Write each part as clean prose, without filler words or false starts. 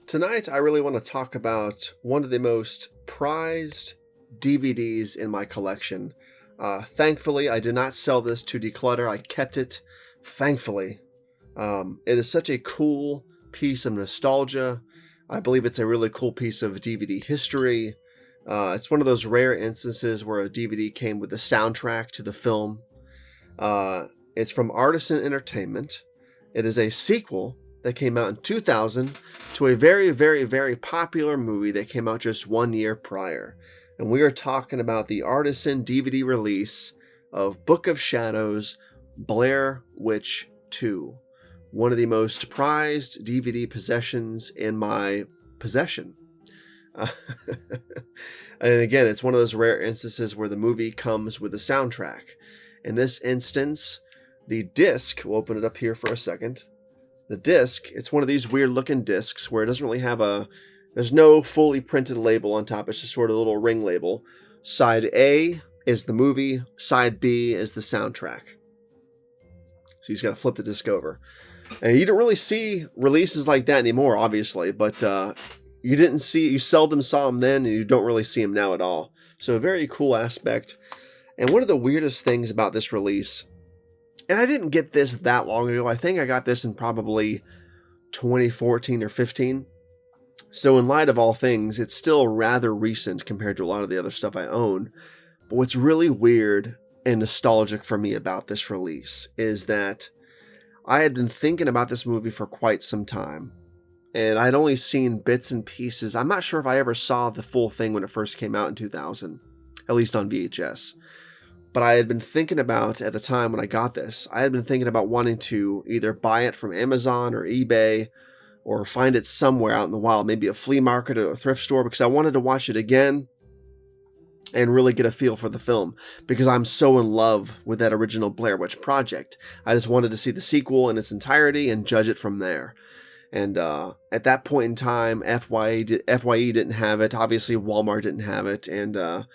Tonight, I really want to talk about one of the most prized DVDs in my collection. Thankfully, I did not sell this to declutter. I kept it, thankfully. It is such a cool piece of nostalgia. I believe it's a really cool piece of DVD history. It's one of those rare instances where a DVD came with the soundtrack to the film. It's from Artisan Entertainment. It is a sequel that came out in 2000 to a very, very, very popular movie that came out just 1 year prior. And we are talking about the Artisan DVD release of Book of Shadows, Blair Witch 2. One of the most prized DVD possessions in my possession. And again, it's one of those rare instances where the movie comes with a soundtrack. In this instance, the disc, we'll open it up here for a second. The disc, it's one of these weird looking discs where it doesn't really have there's no fully printed label on top. It's just sort of a little ring label. Side A is the movie. Side B is the soundtrack. So you just got to flip the disc over. And you don't really see releases like that anymore, obviously, but you seldom saw them then, and you don't really see them now at all. So a very cool aspect. And one of the weirdest things about this release, and I didn't get this that long ago. I think I got this in probably 2014 or 15. So in light of all things, it's still rather recent compared to a lot of the other stuff I own. But what's really weird and nostalgic for me about this release is that I had been thinking about this movie for quite some time. And I'd only seen bits and pieces. I'm not sure if I ever saw the full thing when it first came out in 2000, at least on VHS. But I had been thinking about, at the time when I got this, I had been thinking about wanting to either buy it from Amazon or eBay or find it somewhere out in the wild, maybe a flea market or a thrift store, because I wanted to watch it again and really get a feel for the film, because I'm so in love with that original Blair Witch Project. I just wanted to see the sequel in its entirety and judge it from there. And at that point in time, FYE didn't have it. Obviously, Walmart didn't have it. And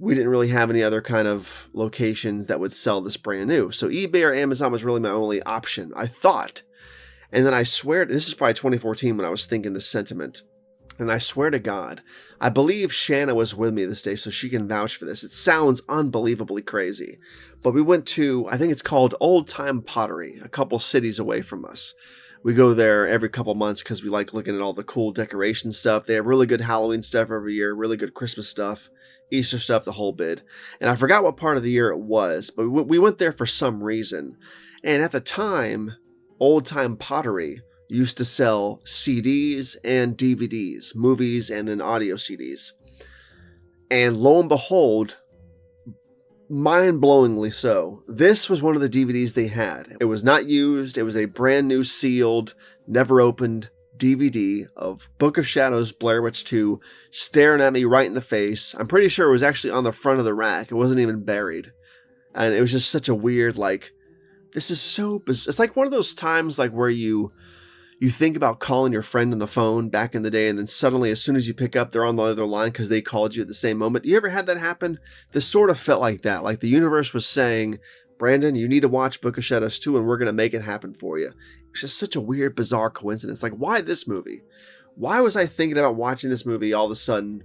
we didn't really have any other kind of locations that would sell this brand new. So eBay or Amazon was really my only option, I thought. And then I swear, this is probably 2014 when I was thinking this sentiment. And I swear to God, I believe Shanna was with me this day, so she can vouch for this. It sounds unbelievably crazy. But we went to, I think it's called Old Time Pottery, a couple cities away from us. We go there every couple months because we like looking at all the cool decoration stuff. They have really good Halloween stuff every year, really good Christmas stuff, Easter stuff, the whole bit. And I forgot what part of the year it was, but we went there for some reason. And at the time, Old Time Pottery used to sell CDs and DVDs, movies and then audio CDs. And lo and behold, mind-blowingly so, this was one of the DVDs they had. It was not used. It was a brand new sealed, never opened DVD of Book of Shadows, Blair Witch 2, staring at me right in the face. I'm pretty sure it was actually on the front of the rack. It wasn't even buried. And it was just such a weird, this is so bizarre. It's like one of those times where you think about calling your friend on the phone back in the day, and then suddenly, as soon as you pick up, they're on the other line because they called you at the same moment. You ever had that happen? This sort of felt like that. Like the universe was saying, Brandon, you need to watch Book of Shadows 2, and we're going to make it happen for you. It's just such a weird, bizarre coincidence. Why this movie? Why was I thinking about watching this movie all of a sudden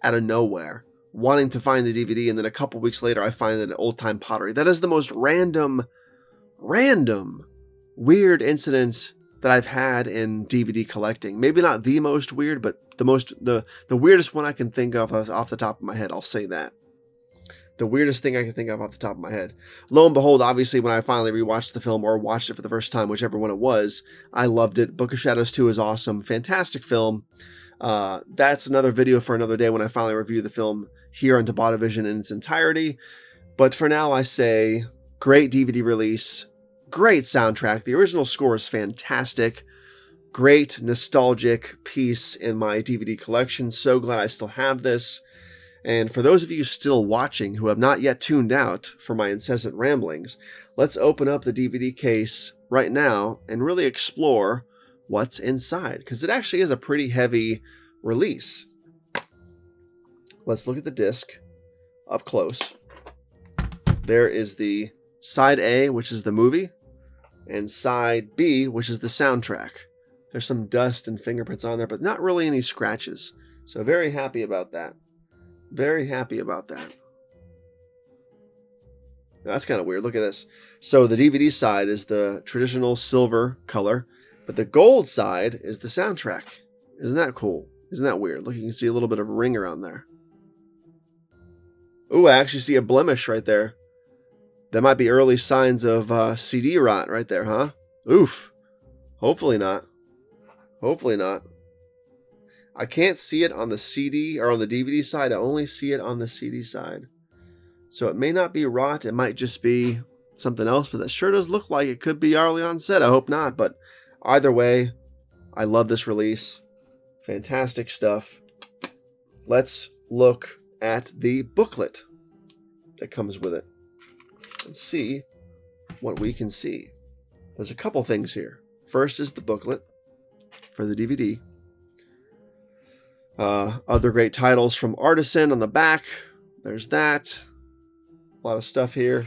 out of nowhere, wanting to find the DVD, and then a couple weeks later, I find it at Old Time Pottery? That is the most random, weird incident that I've had in DVD collecting. Maybe not the most weird, but the weirdest one I can think of off the top of my head. I'll say that. The weirdest thing I can think of off the top of my head. Lo and behold, obviously, when I finally rewatched the film or watched it for the first time, whichever one it was, I loved it. Book of Shadows 2 is awesome. Fantastic film. That's another video for another day when I finally review the film here on TobattoVision in its entirety. But for now, I say great DVD release. Great soundtrack. The original score is fantastic. Great nostalgic piece in my DVD collection. So glad I still have this. And for those of you still watching who have not yet tuned out for my incessant ramblings, let's open up the DVD case right now and really explore what's inside, because it actually is a pretty heavy release. Let's look at the disc up close. There is the side A, which is the movie, and side B, which is the soundtrack. There's some dust and fingerprints on there, but not really any scratches. So very happy about that. Very happy about that. That's kind of weird. Look at this. So the DVD side is the traditional silver color, but the gold side is the soundtrack. Isn't that cool? Isn't that weird? Look, you can see a little bit of a ring around there. Ooh, I actually see a blemish right there. That might be early signs of CD rot right there, huh? Oof. Hopefully not. Hopefully not. I can't see it on the CD or on the DVD side. I only see it on the CD side. So it may not be rot. It might just be something else, but that sure does look like it could be early on set. I hope not, but either way, I love this release. Fantastic stuff. Let's look at the booklet that comes with it and see what we can see. There's a couple things here. First is the booklet for the DVD. Other great titles from Artisan on the back. There's that. A lot of stuff here.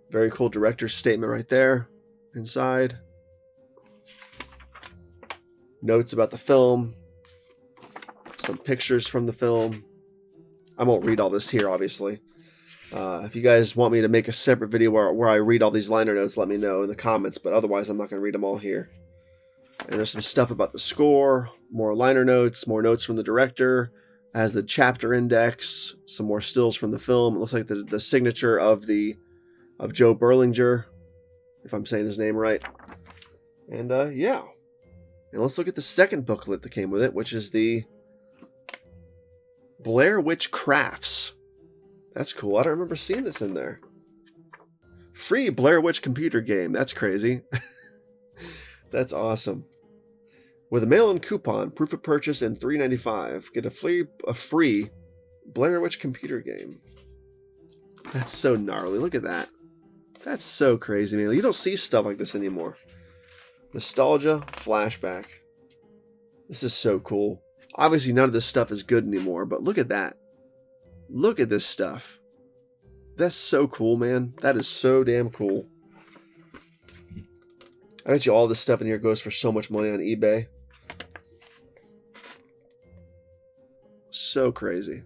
Very cool director's statement right there inside. Notes about the film. Some pictures from the film. I won't read all this here, obviously. If you guys want me to make a separate video where I read all these liner notes, let me know in the comments. But otherwise, I'm not going to read them all here. And there's some stuff about the score. More liner notes. More notes from the director. Has the chapter index, some more stills from the film. It looks like the signature of Joe Berlinger, if I'm saying his name right. And yeah. And let's look at the second booklet that came with it, which is the Blair Witch Crafts. That's cool. I don't remember seeing this in there. Free Blair Witch computer game. That's crazy. That's awesome. With a mail-in coupon, proof of purchase, and $3.95, get a free Blair Witch computer game. That's so gnarly. Look at that. That's so crazy, man. You don't see stuff like this anymore. Nostalgia flashback. This is so cool. Obviously, none of this stuff is good anymore, but look at that. Look at this stuff. That's so cool, man. That is so damn cool. I bet you all this stuff in here goes for so much money on eBay. So crazy.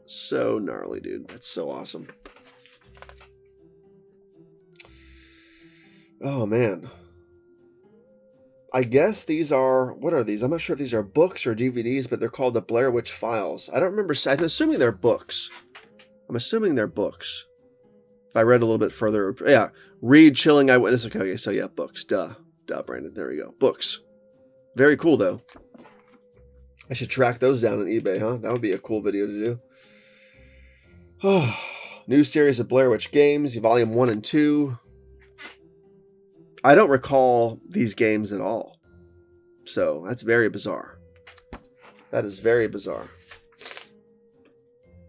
So gnarly, dude. That's so awesome. Oh, man. I guess these are... What are these? I'm not sure if these are books or DVDs, but they're called the Blair Witch Files. I don't remember... I'm assuming they're books. If I read a little bit further... Yeah. Read Chilling Eyewitness... Okay, so yeah, books. Duh, Brandon. There we go. Books. Very cool, though. I should track those down on eBay, huh? That would be a cool video to do. Oh, new series of Blair Witch games, Volume 1 and 2. I don't recall these games at all. So, that's very bizarre. That is very bizarre.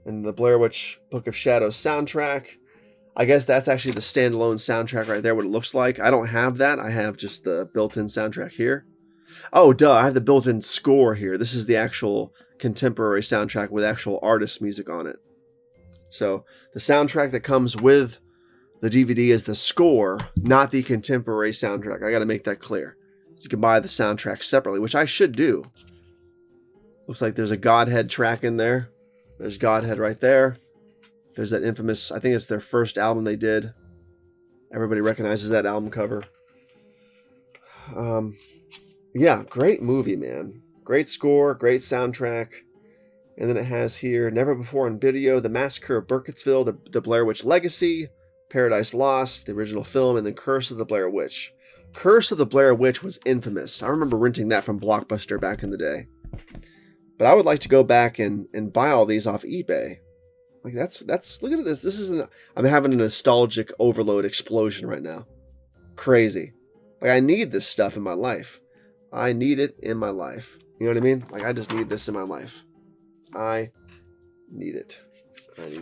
And the Blair Witch Book of Shadows soundtrack. I guess that's actually the standalone soundtrack right there, what it looks like. I don't have that. I have just the built-in soundtrack here. Oh, duh, I have the built-in score here. This is the actual contemporary soundtrack with actual artist music on it. So, the soundtrack that comes with the DVD is the score, not the contemporary soundtrack. I got to make that clear. You can buy the soundtrack separately, which I should do. Looks like there's a Godhead track in there. There's Godhead right there. There's that infamous, I think it's their first album they did. Everybody recognizes that album cover. Yeah, great movie, man. Great score, great soundtrack. And then it has here, Never Before in Video, The Massacre of Burkittsville, the Blair Witch Legacy, Paradise Lost, the original film, and then Curse of the Blair Witch. Curse of the Blair Witch was infamous. I remember renting that from Blockbuster back in the day. But I would like to go back and buy all these off eBay. Like that's look at this. I'm having a nostalgic overload explosion right now. Crazy. Like I need this stuff in my life. I need it in my life. You know what I mean? Like I just need this in my life. I need it. I need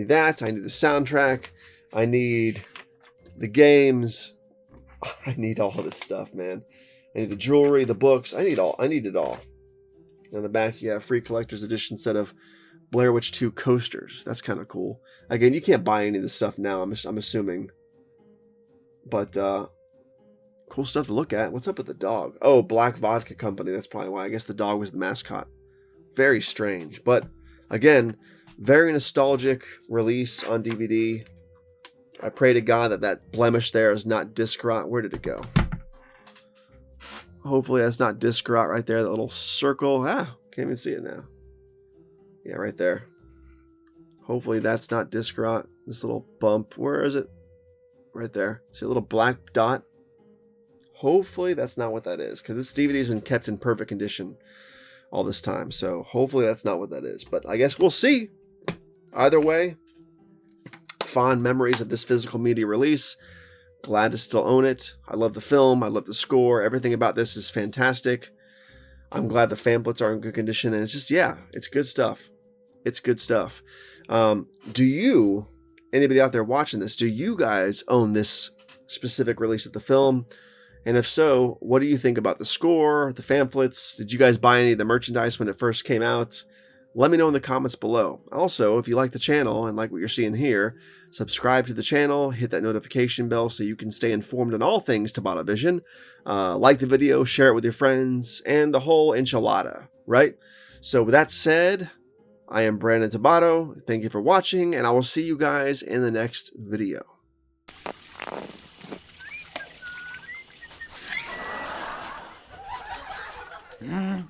that. I need the soundtrack. I need the games. I need all of this stuff, man. I need the jewelry, the books. I need it all. On the back, you have free collector's edition set of Blair Witch 2 coasters. That's kind of cool. Again, you can't buy any of this stuff now, I'm assuming. But Cool stuff to look at. What's up with the dog? Oh, Black Vodka Company. That's probably why. I guess the dog was the mascot. Very strange. But again, very nostalgic release on DVD. I pray to God that that blemish there is not disc rot. Where did it go? Hopefully that's not disc rot right there. That little circle. Ah, can't even see it now. Yeah, right there. Hopefully that's not disc rot. This little bump. Where is it? Right there. See a little black dot? Hopefully that's not what that is, because this DVD has been kept in perfect condition all this time. So hopefully that's not what that is. But I guess we'll see. Either way, fond memories of this physical media release. Glad to still own it. I love the film. I love the score. Everything about this is fantastic. I'm glad the pamphlets are in good condition. And it's just, yeah, it's good stuff. It's good stuff. Do you, anybody out there watching this, do you guys own this specific release of the film? And if so, what do you think about the score, the pamphlets? Did you guys buy any of the merchandise when it first came out? Let me know in the comments below. Also, if you like the channel and like what you're seeing here, subscribe to the channel, hit that notification bell so you can stay informed on all things TobattoVision. Like the video, share it with your friends, and the whole enchilada, right? So with that said, I am Brandon Tobatto. Thank you for watching, and I will see you guys in the next video. Mm.